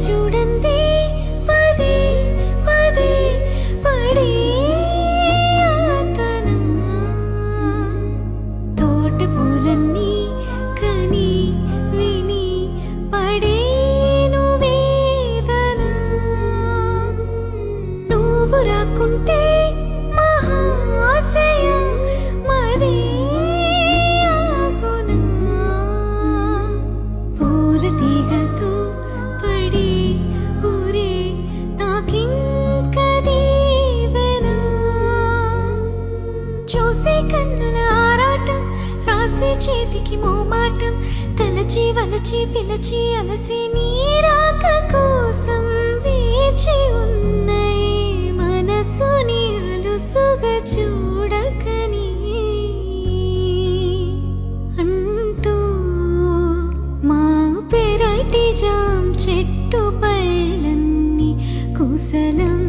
చూడండి పదే పదే పడే ఆతన తోట పూలన్నీ కని విని పడేను వేదన నువ్వు రాకుంటే మహాశయ మరే ఆగునా పూల తీగతో పడే ఊరే నాకింక దీవెనా చూసే కన్నుల ఆరాటం రాసే చేతికి మోమాటం తలచి వలచి పిలచి అలసి నీరాక కోసం వేచి ఉన్న ఈ మనసుని అలుసుగా చూడకని అంటూ మా పెరటి జాం చెట్టు పళ్ళన్నీ కుశలం